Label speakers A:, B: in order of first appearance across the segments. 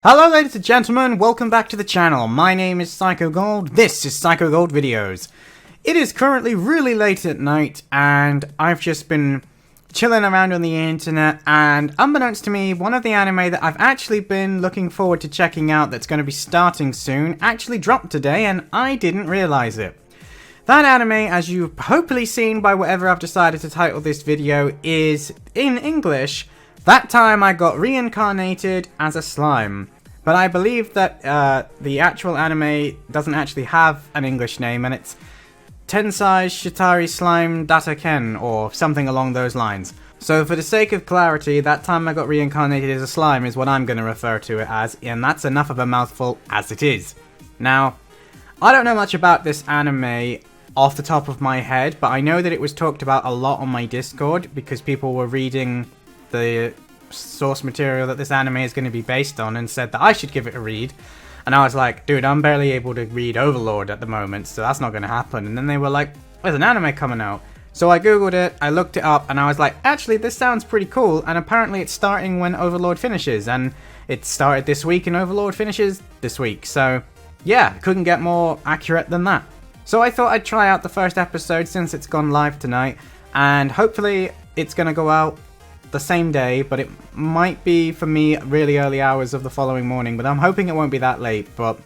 A: Hello ladies and gentlemen, welcome back to the channel. My name is Psycho Gold, this is Psycho Gold Videos. It is currently really late at night and I've just been chilling around on the internet, and unbeknownst to me, one of the anime that I've actually been looking forward to checking out that's going to be starting soon actually dropped today and I didn't realise it. That anime, as you've hopefully seen by whatever I've decided to title this video, is in English. That time I got reincarnated as a slime. But I believe that the actual anime doesn't actually have an English name, and it's Tensai Shitari Slime Data Ken, or something along those lines. So for the sake of clarity, that time I got reincarnated as a slime is what I'm going to refer to it as, and that's enough of a mouthful as it is. Now, I don't know much about this anime off the top of my head, but I know that it was talked about a lot on my Discord because people were reading the source material that this anime is going to be based on and said that I should give it a read. And I was like, dude, I'm barely able to read Overlord at the moment, so that's not going to happen. And then they were like, there's an anime coming out. So I googled it, I looked it up, and I was like, actually, this sounds pretty cool. And apparently it's starting when Overlord finishes, and it started this week and Overlord finishes this week. So yeah, couldn't get more accurate than that. So I thought I'd try out the first episode since it's gone live tonight, and hopefully it's going to go out the same day, but it might be for me really early hours of the following morning, but I'm hoping it won't be that late. But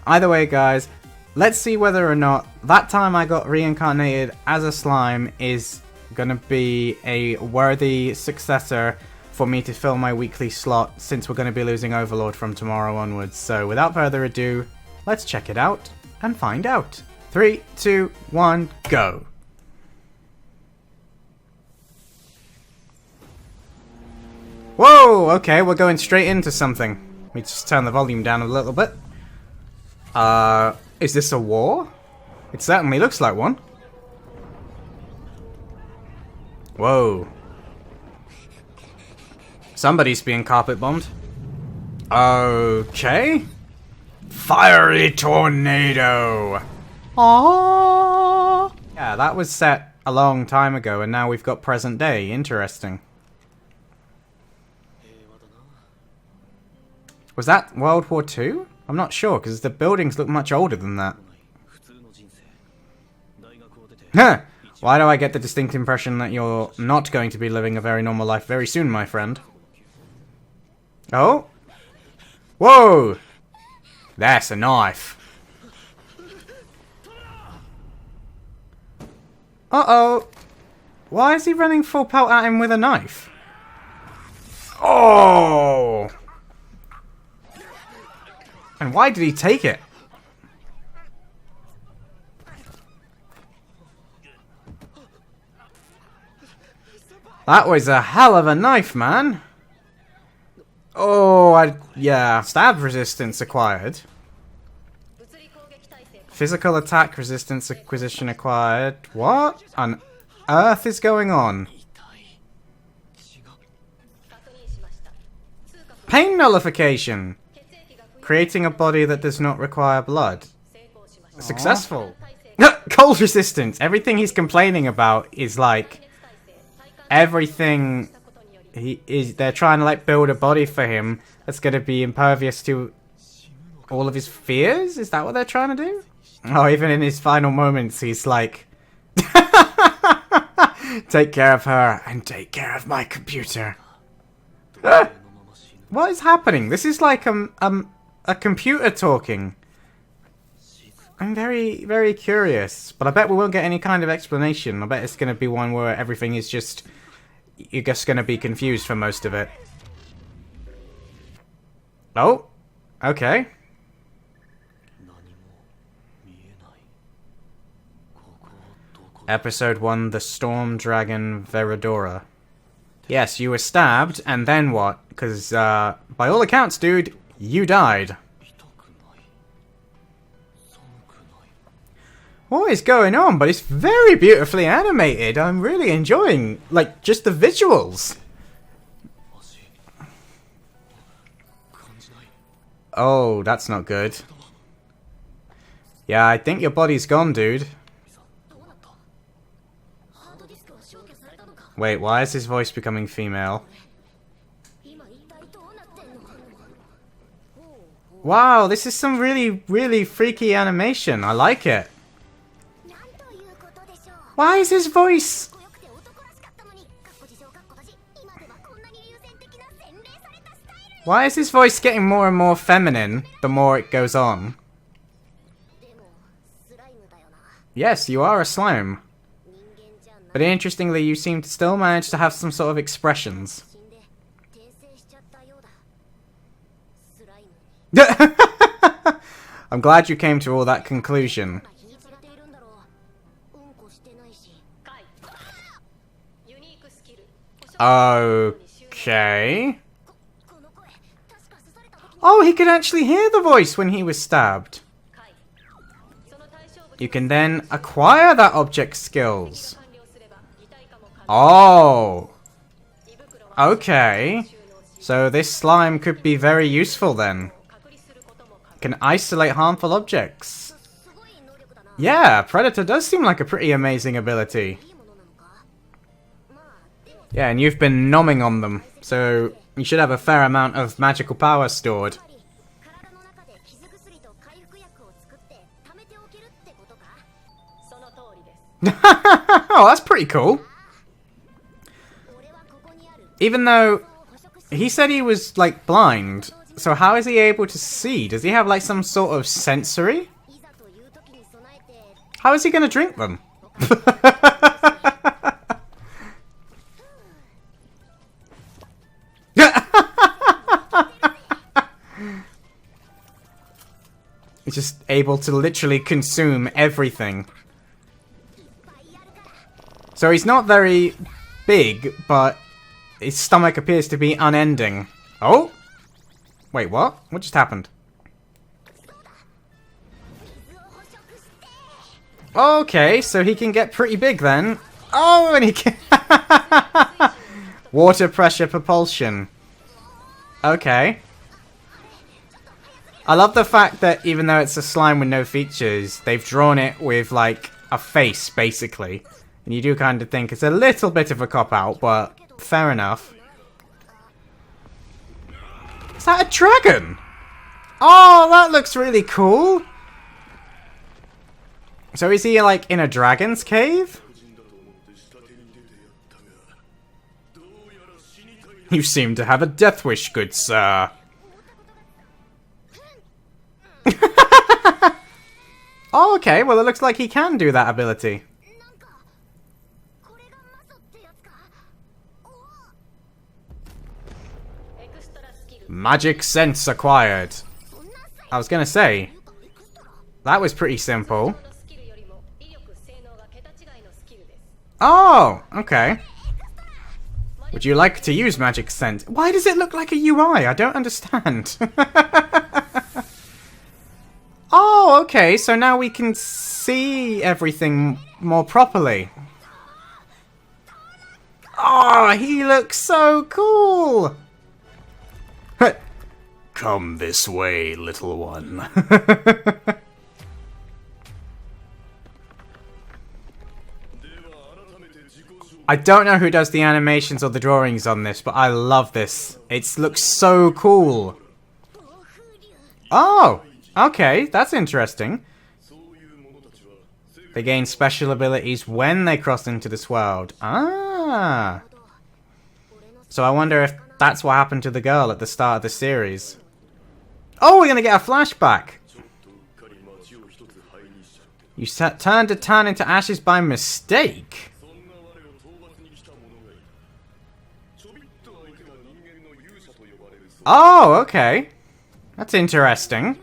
A: either way, guys, let's see whether or not that time I got reincarnated as a slime is gonna be a worthy successor for me to fill my weekly slot, since we're gonna be losing Overlord from tomorrow onwards. So without further ado, let's check it out and find out. 3, 2, 1, go. Whoa, okay, we're going straight into something. Let me just turn the volume down a little bit. Is this a war? It certainly looks like one. Whoa. Somebody's being carpet bombed. Okay. Fiery tornado. Aww. Yeah, that was set a long time ago, and now we've got present day. Interesting. Was that World War II? I'm not sure, because the buildings look much older than that. Huh! Why do I get the distinct impression that you're not going to be living a very normal life very soon, my friend? Oh? Whoa! That's a knife. Uh-oh. Why is he running full pelt at him with a knife? Oh! And why did he take it? That was a hell of a knife, man. Oh, yeah. Stab resistance acquired. Physical attack resistance acquisition acquired. What on earth is going on? Pain nullification. Creating a body that does not require blood. Successful. Cold resistance. Everything he's complaining about is like everything they're trying to like build a body for him that's going to be impervious to all of his fears. Is that what they're trying to do? Oh, even in his final moments, he's like, take care of her and take care of my computer. What is happening? This is like a computer talking. I'm very, very curious, but I bet we won't get any kind of explanation. I bet it's going to be one where everything is just, you're just going to be confused for most of it. Oh, okay. Episode 1, The Storm Dragon Veradora. Yes, you were stabbed, and then what? Because, by all accounts, dude, you died. What is going on? But it's very beautifully animated. I'm really enjoying, like, just the visuals. Oh, that's not good. Yeah, I think your body's gone, dude. Wait, why is his voice becoming female? Wow, this is some really, really freaky animation. I like it. Why is his voice... Why is his voice getting more and more feminine the more it goes on? Yes, you are a slime. But interestingly, you seem to still manage to have some sort of expressions. I'm glad you came to all that conclusion. Okay. Oh, he could actually hear the voice when he was stabbed. You can then acquire that object's skills. Oh. Okay. So this slime could be very useful then. Can isolate harmful objects. Yeah, Predator does seem like a pretty amazing ability. Yeah, and you've been nomming on them, so you should have a fair amount of magical power stored. Oh, that's pretty cool. Even though he said he was, like, blind, so how is he able to see? Does he have, like, some sort of sensory? How is he going to drink them? He's just able to literally consume everything. So he's not very big, but his stomach appears to be unending. Oh? Wait, what? What just happened? Okay, so he can get pretty big then. Oh, and he can... Water pressure propulsion. Okay. I love the fact that even though it's a slime with no features, they've drawn it with, like, a face, basically. And you do kind of think it's a little bit of a cop-out, but fair enough. Is that a dragon? Oh, that looks really cool. So is he, like, in a dragon's cave? You seem to have a death wish, good sir. Oh, okay. Well, it looks like he can do that ability. Magic sense acquired. I was gonna say, that was pretty simple. Oh, okay. Would you like to use magic sense? Why does it look like a UI? I don't understand. Oh, okay, so now we can see everything more properly. Oh, he looks so cool! Come this way, little one. I don't know who does the animations or the drawings on this, but I love this. It looks so cool. Oh! Okay, that's interesting. They gain special abilities when they cross into this world. Ah. So I wonder if that's what happened to the girl at the start of the series. Oh, we're going to get a flashback. You turned a tan into ashes by mistake. Oh, okay. That's interesting.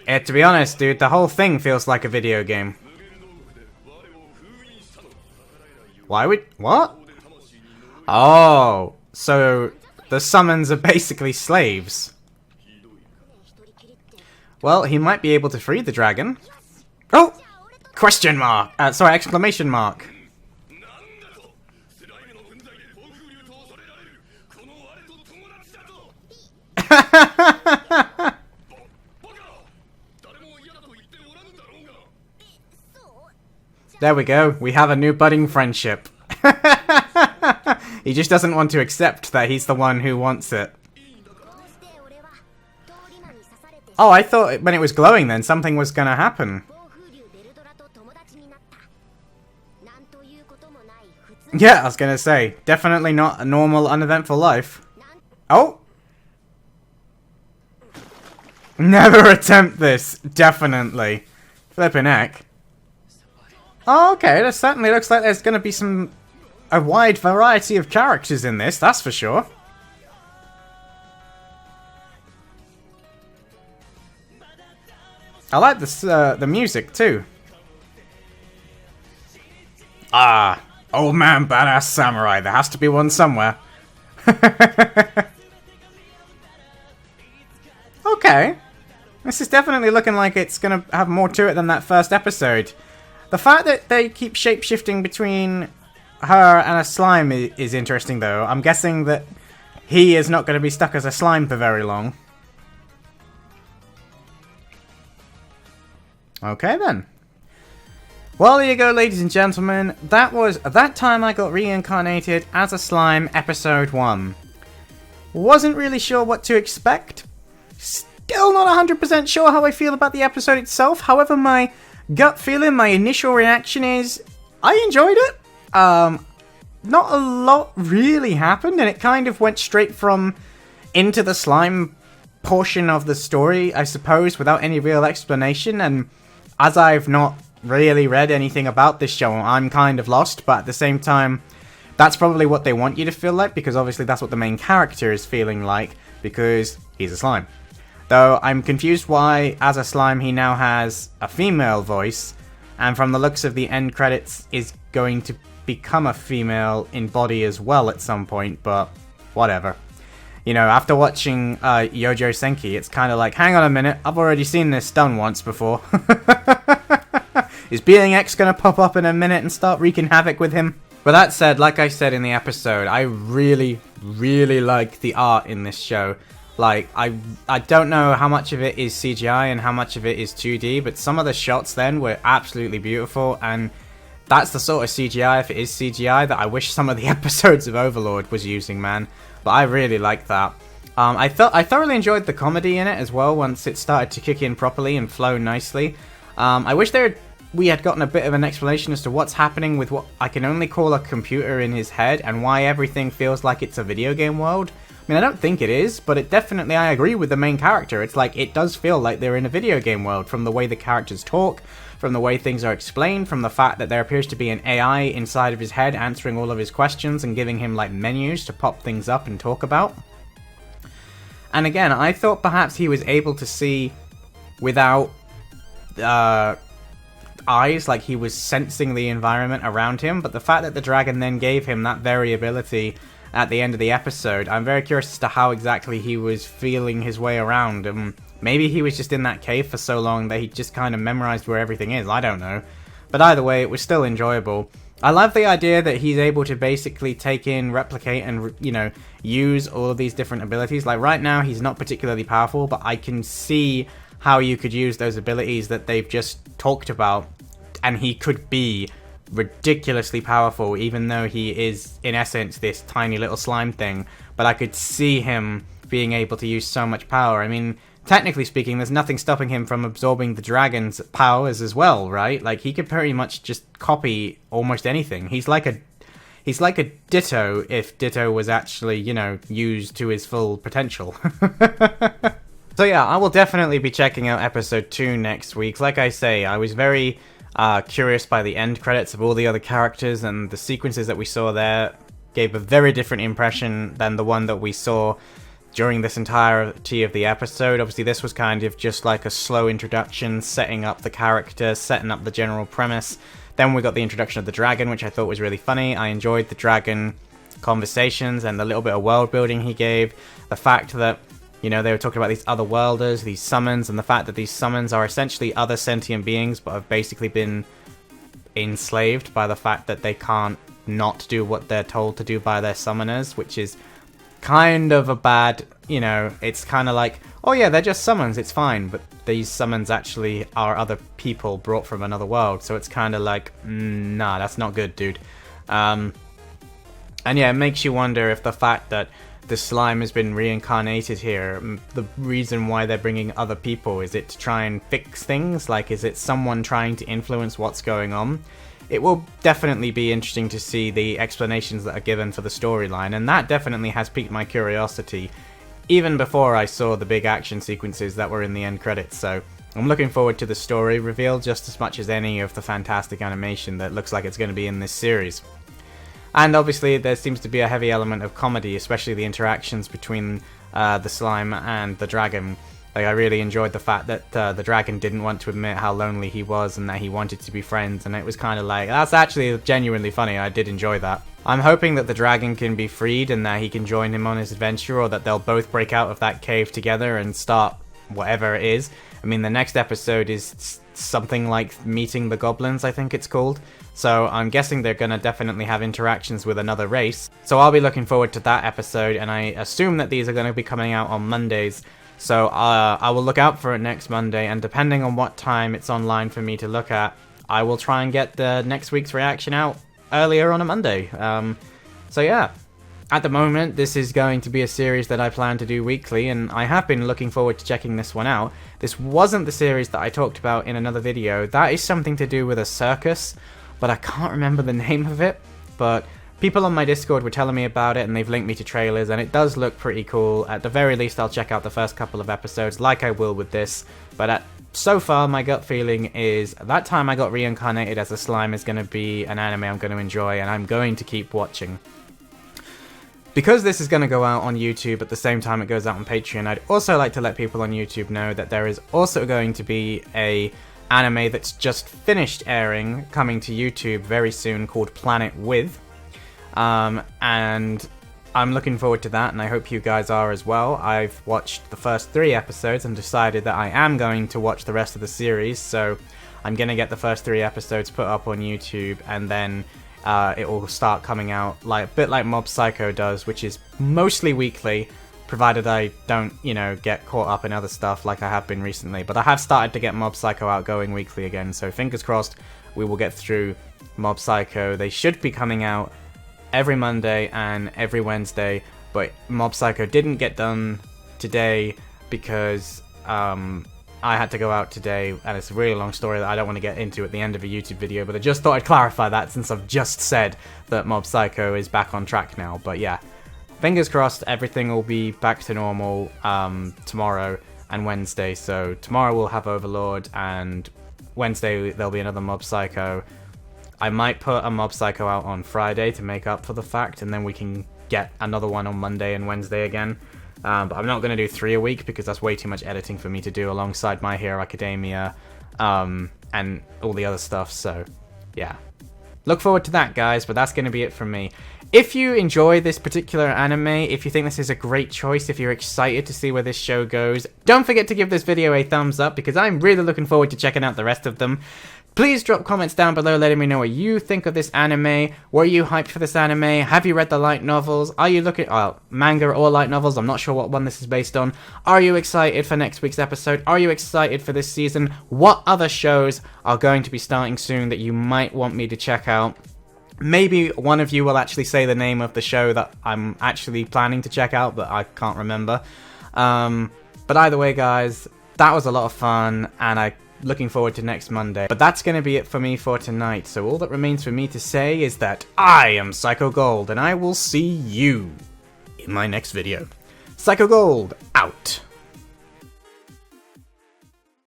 A: Yeah, to be honest, dude, the whole thing feels like a video game. Why would... What? Oh, so the summons are basically slaves. Well, he might be able to free the dragon. Oh! Question mark! Sorry, exclamation mark. There we go. We have a new budding friendship. He just doesn't want to accept that he's the one who wants it. Oh, I thought when it was glowing then something was gonna happen. Yeah, I was gonna say, definitely not a normal, uneventful life. Oh! Never attempt this, definitely. Flippin' heck. Oh, okay, that certainly looks like there's gonna be a wide variety of characters in this, that's for sure. I like this, the music too. Ah, old man badass samurai, there has to be one somewhere. Okay. This is definitely looking like it's gonna have more to it than that first episode. The fact that they keep shape-shifting between her and a slime is interesting, though. I'm guessing that he is not going to be stuck as a slime for very long. Okay, then. Well, there you go, ladies and gentlemen. That was That Time I Got Reincarnated as a Slime, Episode 1. Wasn't really sure what to expect. Still not 100% sure how I feel about the episode itself. However, my gut feeling, my initial reaction is I enjoyed it. Not a lot really happened, and it kind of went straight from into the slime portion of the story, I suppose, without any real explanation. And as I've not really read anything about this show, I'm kind of lost, but at the same time, that's probably what they want you to feel like, because obviously that's what the main character is feeling like, because he's a slime. Though I'm confused why, as a slime, he now has a female voice, and from the looks of the end credits, is going to become a female in body as well at some point, but whatever. You know, after watching Yojo Senki, it's kind of like, hang on a minute, I've already seen this done once before. Is Being X going to pop up in a minute and start wreaking havoc with him? But that said, like I said in the episode, I really, really like the art in this show. Like, I don't know how much of it is CGI and how much of it is 2D, but some of the shots then were absolutely beautiful, and that's the sort of CGI, if it is CGI, that I wish some of the episodes of Overlord was using, man. But I really like that. I thoroughly enjoyed the comedy in it as well, once it started to kick in properly and flow nicely. I wish we had gotten a bit of an explanation as to what's happening with what I can only call a computer in his head, and why everything feels like it's a video game world. I mean, I don't think it is, but it definitely, I agree with the main character. It's like, it does feel like they're in a video game world, from the way the characters talk, from the way things are explained, from the fact that there appears to be an AI inside of his head answering all of his questions and giving him, like, menus to pop things up and talk about. And again, I thought perhaps he was able to see without eyes, like he was sensing the environment around him, but the fact that the dragon then gave him that very ability at the end of the episode, I'm very curious as to how exactly he was feeling his way around. Maybe he was just in that cave for so long that he just kind of memorized where everything is, I don't know. But either way, it was still enjoyable. I love the idea that he's able to basically take in, replicate, and, you know, use all of these different abilities. Like, right now, he's not particularly powerful, but I can see how you could use those abilities that they've just talked about, and he could be ridiculously powerful, even though he is, in essence, this tiny little slime thing. But I could see him being able to use so much power. I mean, technically speaking, there's nothing stopping him from absorbing the dragon's powers as well, right? Like, he could pretty much just copy almost anything. He's like a Ditto if Ditto was actually, you know, used to his full potential. So yeah, I will definitely be checking out episode 2 next week. Like I say, I was very curious by the end credits of all the other characters, and the sequences that we saw there gave a very different impression than the one that we saw during this entirety of the episode. Obviously, this was kind of just like a slow introduction, setting up the character, setting up the general premise. Then we got the introduction of the dragon, which I thought was really funny. I enjoyed the dragon conversations and the little bit of world building he gave. The fact that, you know, they were talking about these other worlders, these summons, and the fact that these summons are essentially other sentient beings, but have basically been enslaved by the fact that they can't not do what they're told to do by their summoners, which is kind of a bad, you know, it's kind of like, oh yeah, they're just summons, it's fine, but these summons actually are other people brought from another world, so it's kind of like, nah, that's not good, dude. And And yeah, it makes you wonder if the fact that the slime has been reincarnated here, the reason why they're bringing other people, is it to try and fix things? Like, is it someone trying to influence what's going on? It will definitely be interesting to see the explanations that are given for the storyline, and that definitely has piqued my curiosity, even before I saw the big action sequences that were in the end credits, so I'm looking forward to the story reveal just as much as any of the fantastic animation that looks like it's going to be in this series. And obviously there seems to be a heavy element of comedy, especially the interactions between the slime and the dragon. Like, I really enjoyed the fact that the dragon didn't want to admit how lonely he was and that he wanted to be friends, and it was kind of like, that's actually genuinely funny. I did enjoy that. I'm hoping that the dragon can be freed and that he can join him on his adventure, or that they'll both break out of that cave together and start whatever it is. I mean, the next episode is something like Meeting the Goblins, I think it's called. So I'm guessing they're going to definitely have interactions with another race. So I'll be looking forward to that episode, and I assume that these are going to be coming out on Mondays. So I will look out for it next Monday, and depending on what time it's online for me to look at, I will try and get the next week's reaction out earlier on a Monday. So yeah. At the moment, this is going to be a series that I plan to do weekly, and I have been looking forward to checking this one out. This wasn't the series that I talked about in another video. That is something to do with a circus, but I can't remember the name of it. But people on my Discord were telling me about it, and they've linked me to trailers, and it does look pretty cool. At the very least, I'll check out the first couple of episodes, like I will with this. But so far, my gut feeling is That Time I Got Reincarnated as a Slime is going to be an anime I'm going to enjoy, and I'm going to keep watching. Because this is going to go out on YouTube at the same time it goes out on Patreon, I'd also like to let people on YouTube know that there is also going to be a anime that's just finished airing, coming to YouTube very soon, called Planet With. And I'm looking forward to that, and I hope you guys are as well. I've watched the first 3 episodes and decided that I am going to watch the rest of the series, so I'm going to get the first 3 episodes put up on YouTube, and then it will start coming out a bit like Mob Psycho does, which is mostly weekly, provided I don't, get caught up in other stuff like I have been recently. But I have started to get Mob Psycho out going weekly again, so fingers crossed we will get through Mob Psycho. They should be coming out every Monday and every Wednesday, but Mob Psycho didn't get done today because I had to go out today, and it's a really long story that I don't want to get into at the end of a YouTube video, but I just thought I'd clarify that since I've just said that Mob Psycho is back on track now. But yeah, fingers crossed everything will be back to normal tomorrow and Wednesday. So tomorrow we'll have Overlord, and Wednesday there'll be another Mob Psycho. I might put a Mob Psycho out on Friday to make up for the fact, and then we can get another one on Monday and Wednesday again. But I'm not going to do 3 a week because that's way too much editing for me to do alongside My Hero Academia and all the other stuff, so yeah. Look forward to that, guys, but that's going to be it from me. If you enjoy this particular anime, if you think this is a great choice, if you're excited to see where this show goes, don't forget to give this video a thumbs up because I'm really looking forward to checking out the rest of them. Please drop comments down below letting me know what you think of this anime. Were you hyped for this anime? Have you read the light novels? Are you looking manga or light novels? I'm not sure what one this is based on. Are you excited for next week's episode? Are you excited for this season? What other shows are going to be starting soon that you might want me to check out? Maybe one of you will actually say the name of the show that I'm actually planning to check out, but I can't remember. But either way, guys, that was a lot of fun, and I'm looking forward to next Monday. But that's going to be it for me for tonight, so all that remains for me to say is that I am Psycho Gold, and I will see you in my next video. Psycho Gold, out!